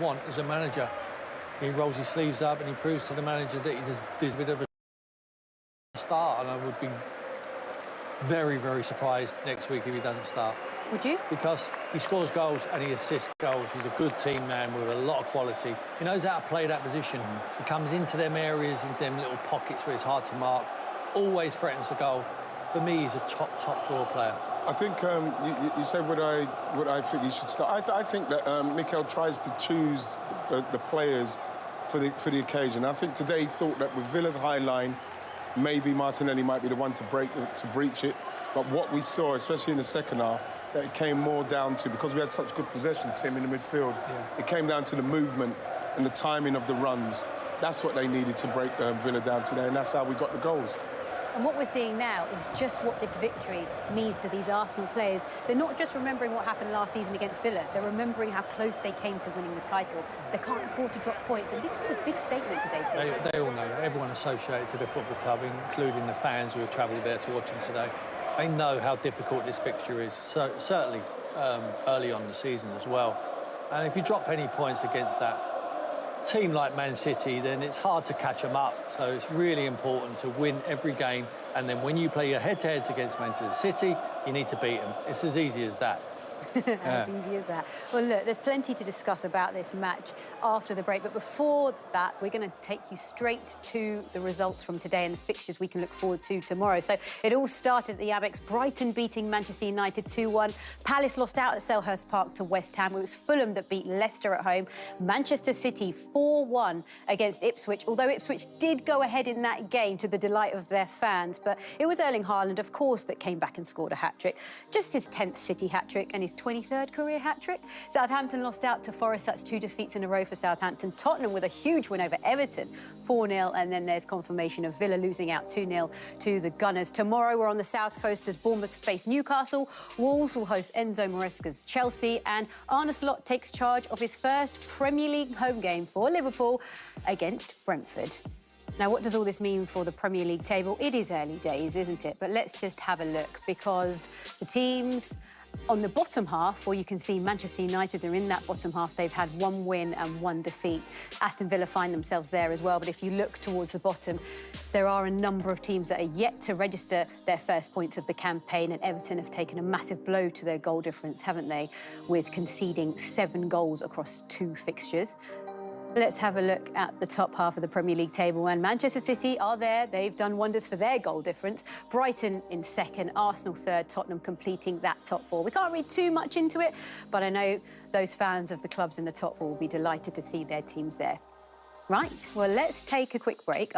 want as a manager. He rolls his sleeves up and he proves to the manager that he does a bit of a start, and I would be very, very surprised next week if he doesn't start. Would you? Because he scores goals and he assists goals. He's a good team man with a lot of quality. He knows how to play that position. He comes into them areas, into them little pockets where it's hard to mark, always threatens the goal. For me, he's a top draw player. I think you said what I think he should start. I think that Mikel tries to choose the players for the occasion. I think today he thought that with Villa's high line, maybe Martinelli might be the one to breach it. But what we saw, especially in the second half, that it came more down to, because we had such good possession, Tim, in the midfield, it came down to the movement and the timing of the runs. That's what they needed to break Villa down today, and that's how we got the goals. And what we're seeing now is just what this victory means to these Arsenal players. They're not just remembering what happened last season against Villa, they're remembering how close they came to winning the title. They can't afford to drop points, and this was a big statement today, Tim. They all know, everyone associated to the football club, including the fans who have travelled there to watch them today. They know how difficult this fixture is, so, certainly early on in the season as well. And if you drop any points against that team like Man City, then it's hard to catch them up. So it's really important to win every game. And then when you play your head-to-heads against Manchester City, you need to beat them. It's as easy as that. As easy as that. Well, look, there's plenty to discuss about this match after the break. But before that, we're going to take you straight to the results from today and the fixtures we can look forward to tomorrow. So it all started at the Amex. Brighton beating Manchester United 2-1. Palace lost out at Selhurst Park to West Ham. It was Fulham that beat Leicester at home. Manchester City 4-1 against Ipswich, although Ipswich did go ahead in that game to the delight of their fans. But it was Erling Haaland, of course, that came back and scored a hat-trick. Just his 10th City hat-trick and his 23rd career hat-trick. Southampton lost out to Forest. That's 2 defeats in a row for Southampton. Tottenham with a huge win over Everton, 4-0. And then there's confirmation of Villa losing out 2-0 to the Gunners. Tomorrow we're on the South Coast as Bournemouth face Newcastle. Wolves will host Enzo Maresca's Chelsea. And Arne Slot takes charge of his first Premier League home game for Liverpool against Brentford. Now, what does all this mean for the Premier League table? It is early days, isn't it? But let's just have a look, because the teams on the bottom half, well, you can see Manchester United are in that bottom half. They've had 1 win and 1 defeat. Aston Villa find themselves there as well. But if you look towards the bottom, there are a number of teams that are yet to register their first points of the campaign. And Everton have taken a massive blow to their goal difference, haven't they? With conceding 7 goals across 2 fixtures. Let's have a look at the top half of the Premier League table. And Manchester City are there. They've done wonders for their goal difference. Brighton in second, Arsenal third, Tottenham completing that top 4. We can't read too much into it, but I know those fans of the clubs in the top 4 will be delighted to see their teams there. Right, well, let's take a quick break.